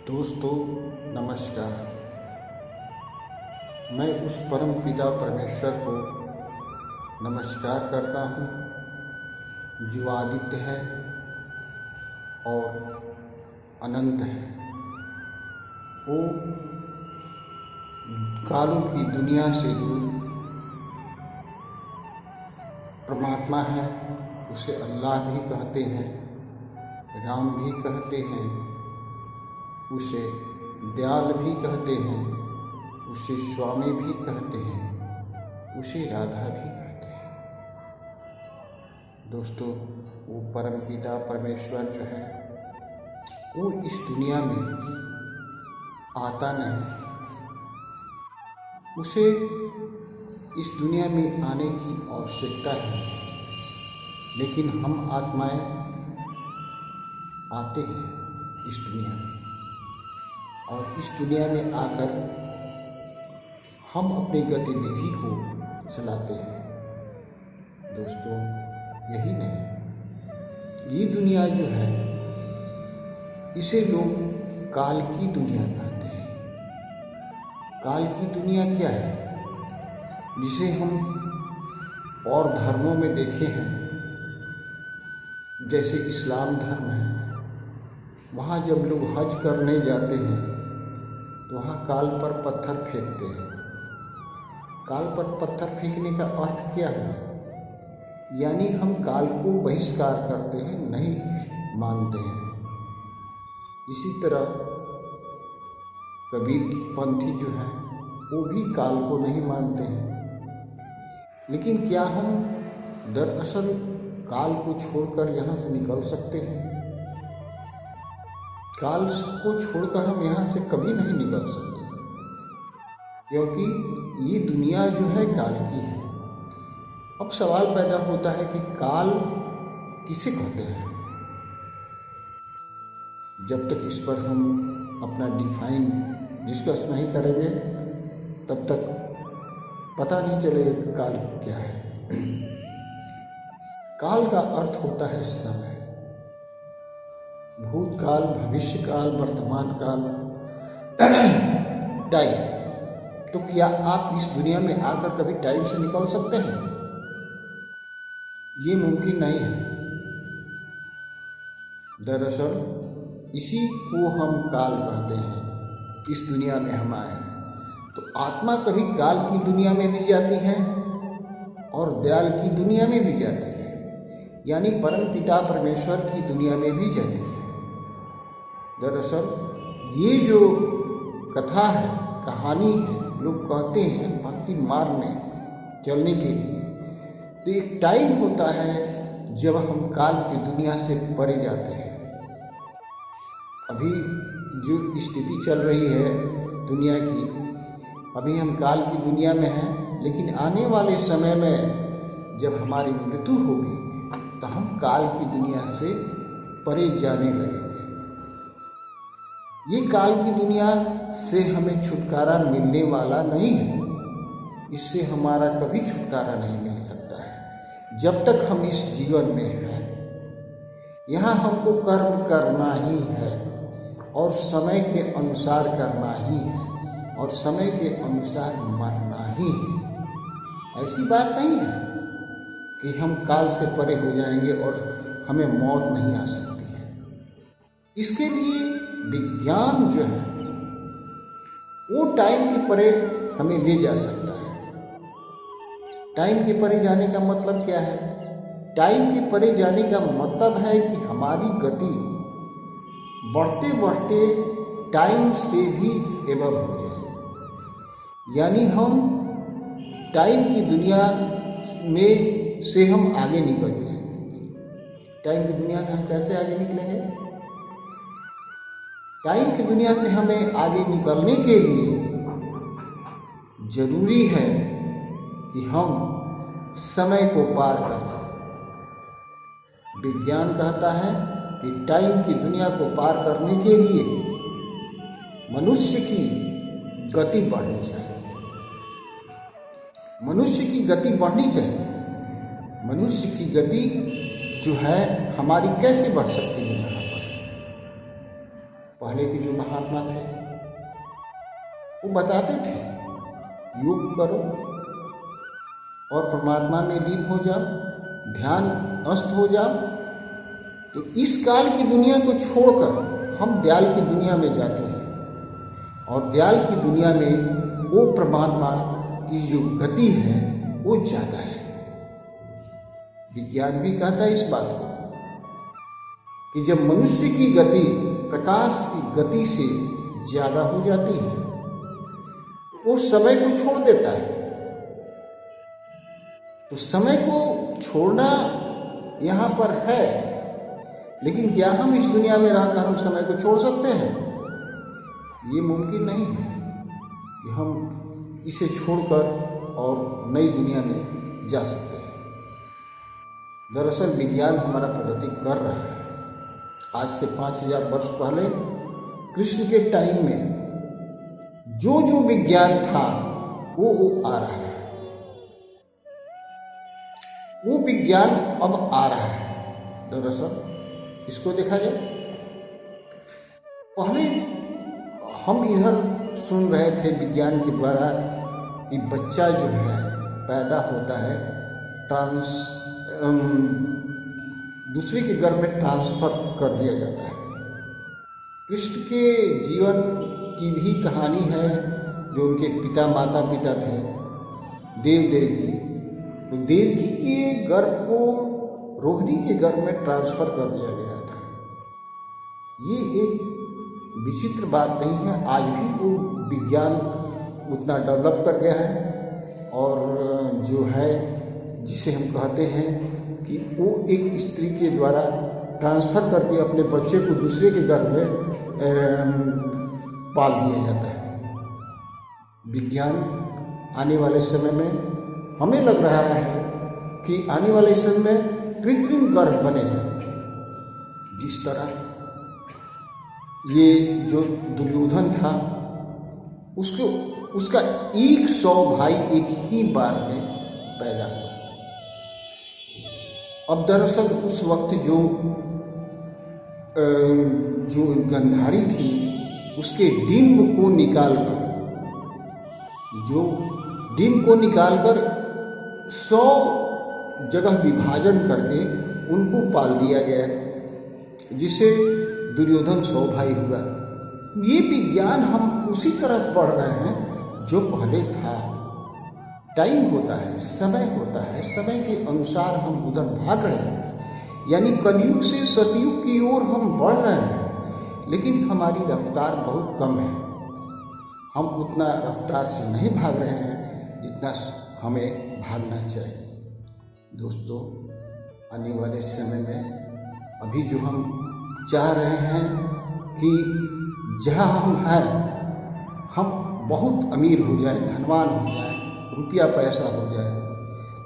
दोस्तों नमस्कार। मैं उस परम पिता परमेश्वर को नमस्कार करता हूँ जो आदित्य है और अनंत है। वो कालों की दुनिया से दूर परमात्मा है। उसे अल्लाह भी कहते हैं, राम भी कहते हैं, उसे दयाल भी कहते हैं, उसे स्वामी भी कहते हैं, उसे राधा भी कहते हैं। दोस्तों, वो परम पिता परमेश्वर जो है वो इस दुनिया में आता नहीं। उसे इस दुनिया में आने की आवश्यकता है, लेकिन हम आत्माएं आते हैं इस दुनिया में, और इस दुनिया में आकर हम अपनी गतिविधि को चलाते हैं। दोस्तों, यही नहीं, ये दुनिया जो है इसे लोग काल की दुनिया कहते हैं। काल की दुनिया क्या है? जिसे हम और धर्मों में देखे हैं, जैसे इस्लाम धर्म है, वहाँ जब लोग हज करने जाते हैं तो वहाँ काल पर पत्थर फेंकते हैं। काल पर पत्थर फेंकने का अर्थ क्या हुआ? यानी हम काल को बहिष्कार करते हैं, नहीं मानते हैं। इसी तरह कबीर पंथी जो है वो भी काल को नहीं मानते हैं। लेकिन क्या हम दरअसल काल को छोड़कर यहाँ से निकल सकते हैं? काल को छोड़कर हम यहाँ से कभी नहीं निकल सकते, क्योंकि ये दुनिया जो है काल की है। अब सवाल पैदा होता है कि काल किसे कहते हैं? जब तक इस पर हम अपना डिफाइन डिस्कस नहीं करेंगे तब तक पता नहीं चलेगा कि काल क्या है। काल का अर्थ होता है समय। भूतकाल, भविष्यकाल, वर्तमान काल, टाइम। तो क्या आप इस दुनिया में आकर कभी टाइम से निकल सकते हैं? ये मुमकिन नहीं है। दरअसल इसी को हम काल कहते हैं। इस दुनिया में हम आए हैं तो आत्मा कभी काल की दुनिया में भी जाती है और दयाल की दुनिया में भी जाती है, यानी परम पिता परमेश्वर की दुनिया में भी जाती है। दरअसल ये जो कथा है, कहानी है, लोग कहते हैं भक्ति मार्ग में चलने के लिए, तो एक टाइम होता है जब हम काल की दुनिया से परे जाते हैं। अभी जो स्थिति चल रही है दुनिया की, अभी हम काल की दुनिया में हैं, लेकिन आने वाले समय में जब हमारी मृत्यु होगी तो हम काल की दुनिया से परे जाने लगेंगे। ये काल की दुनिया से हमें छुटकारा मिलने वाला नहीं है। इससे हमारा कभी छुटकारा नहीं मिल सकता है जब तक हम इस जीवन में हैं। यहाँ हमको कर्म करना ही है और समय के अनुसार करना ही है और समय के अनुसार मरना ही है। ऐसी बात नहीं है कि हम काल से परे हो जाएंगे और हमें मौत नहीं आ सकती है। इसके लिए विज्ञान जो है वो टाइम के परे हमें ले जा सकता है। टाइम के परे जाने का मतलब क्या है? टाइम के परे जाने का मतलब है कि हमारी गति बढ़ते बढ़ते टाइम से भी एबव हो जाए, यानी हम टाइम की दुनिया में से हम आगे निकल जाए। टाइम की दुनिया से हम कैसे आगे निकलेंगे? टाइम की दुनिया से हमें आगे निकलने के लिए जरूरी है कि हम समय को पार कर लें। विज्ञान कहता है कि टाइम की दुनिया को पार करने के लिए मनुष्य की गति बढ़नी चाहिए। मनुष्य की गति बढ़नी चाहिए। मनुष्य की गति जो है हमारी कैसे बढ़ सकती है? यहाँ पर पहले के जो महात्मा थे वो बताते थे योग करो और परमात्मा में लीन हो जाओ, ध्यान अस्त हो जाओ। तो इस काल की दुनिया को छोड़कर हम दयाल की दुनिया में जाते हैं और दयाल की दुनिया में वो परमात्मा की जो गति है वो ज़्यादा है। विज्ञान भी कहता है इस बात को कि जब मनुष्य की गति प्रकाश की गति से ज़्यादा हो जाती है वो समय को छोड़ देता है। तो समय को छोड़ना यहाँ पर है, लेकिन क्या हम इस दुनिया में रहकर हम समय को छोड़ सकते हैं? ये मुमकिन नहीं है कि हम इसे छोड़कर और नई दुनिया में जा सकते हैं। दरअसल विज्ञान हमारा प्रगति कर रहा है। आज से 5000 वर्ष पहले कृष्ण के टाइम में जो जो विज्ञान था वो आ रहा है, वो विज्ञान अब आ रहा है। दरअसल इसको देखा जाए, पहले हम इधर सुन रहे थे विज्ञान के द्वारा कि बच्चा जो है पैदा होता है दूसरे के घर में ट्रांसफर कर दिया जाता है। कृष्ण के जीवन की भी कहानी है, जो उनके पिता माता पिता थे देवकी, तो देवकी के गर्भ को रोहिणी के गर्भ में ट्रांसफर कर दिया गया था। ये एक विचित्र बात नहीं है, आज भी वो विज्ञान उतना डेवलप कर गया है और जो है जिसे हम कहते हैं कि वो एक स्त्री के द्वारा ट्रांसफ़र करके अपने बच्चे को दूसरे के घर में पाल दिया जाता है। विज्ञान आने वाले समय में हमें लग रहा है कि आने वाले समय में कृत्रिम गर्भ बनेगा। जिस तरह ये जो दुर्योधन था उसका 100 भाई एक ही बार में पैदा हुआ। अब दरअसल उस वक्त जो गंधारी थी उसके डिंब को निकालकर 100 जगह विभाजन करके उनको पाल दिया गया, जिससे दुर्योधन 100 भाई हुआ। ये विज्ञान हम उसी तरह पढ़ रहे हैं जो पहले था। टाइम होता है, समय होता है, समय के अनुसार हम उधर भाग रहे हैं, यानी कलयुग से सतयुग की ओर हम बढ़ रहे हैं, लेकिन हमारी रफ्तार बहुत कम है। हम उतना रफ्तार से नहीं भाग रहे हैं जितना हमें भागना चाहिए। दोस्तों, आने वाले समय में अभी जो हम चाह रहे हैं कि जहाँ हम हैं हम बहुत अमीर हो जाए, धनवान हो जाए, रुपया पैसा हो जाए,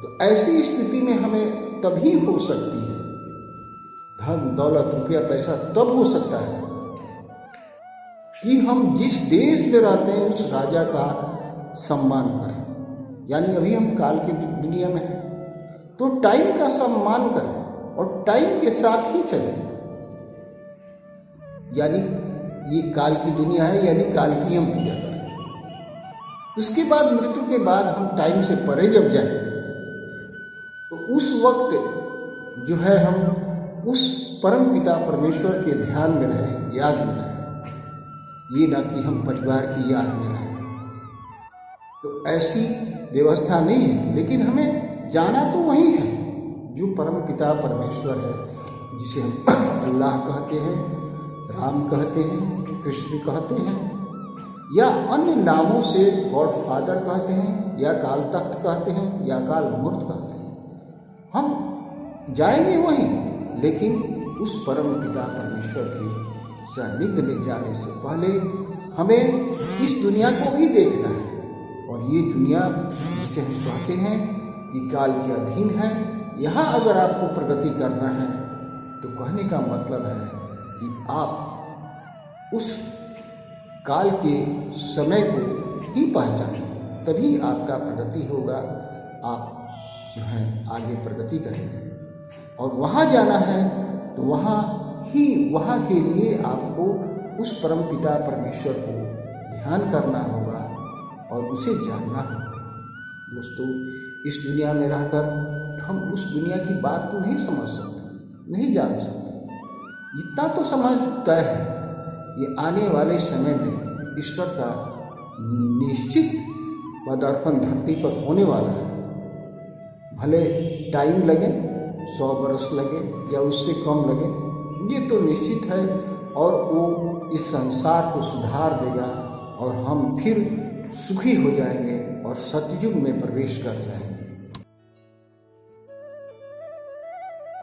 तो ऐसी स्थिति में हमें तभी हो सकती है, धन दौलत रुपया पैसा तब हो सकता है कि हम जिस देश में रहते हैं उस राजा का सम्मान करें। यानी अभी हम काल की दुनिया में हैं तो टाइम का सम्मान करें और टाइम के साथ ही चलें। यानी ये काल की दुनिया है, यानी काल की हम पूजा करें। उसके बाद मृत्यु के बाद हम टाइम से परे जब जाएंगे तो उस वक्त जो है हम उस परम पिता परमेश्वर के ध्यान में रहें, याद में रहें, ये ना कि हम परिवार की याद में रहें। तो ऐसी व्यवस्था नहीं है, लेकिन हमें जाना तो वही है जो परम पिता परमेश्वर है, जिसे हम अल्लाह कहते हैं, राम कहते हैं, कृष्ण कहते हैं, या अन्य नामों से गॉड फादर कहते हैं, या काल तख्त कहते हैं, या काल मूर्त कहते हैं। हम जाएंगे वहीं, लेकिन उस परम पिता परमेश्वर के सानिध्य में जाने से पहले हमें इस दुनिया को भी देखना है। और ये दुनिया जिसे हम कहते हैं कि काल के अधीन है, यहाँ अगर आपको प्रगति करना है तो कहने का मतलब है कि आप उस काल के समय को ही पहचानें, तभी आपका प्रगति होगा। आप जो है आगे प्रगति करेंगे और वहाँ जाना है तो वहाँ के लिए आपको उस परम पिता परमेश्वर को ध्यान करना होगा और उसे जानना होगा। दोस्तों, इस दुनिया में रहकर हम उस दुनिया की बात को नहीं समझ सकते, नहीं जान सकते। इतना तो समझ तय है, ये आने वाले समय में ईश्वर का निश्चित पदार्पण धरती पर होने वाला है। भले टाइम लगे, 100 वर्ष लगे या उससे कम लगे, ये तो निश्चित है। और वो इस संसार को सुधार देगा और हम फिर सुखी हो जाएंगे और सतयुग में प्रवेश कर जाएंगे।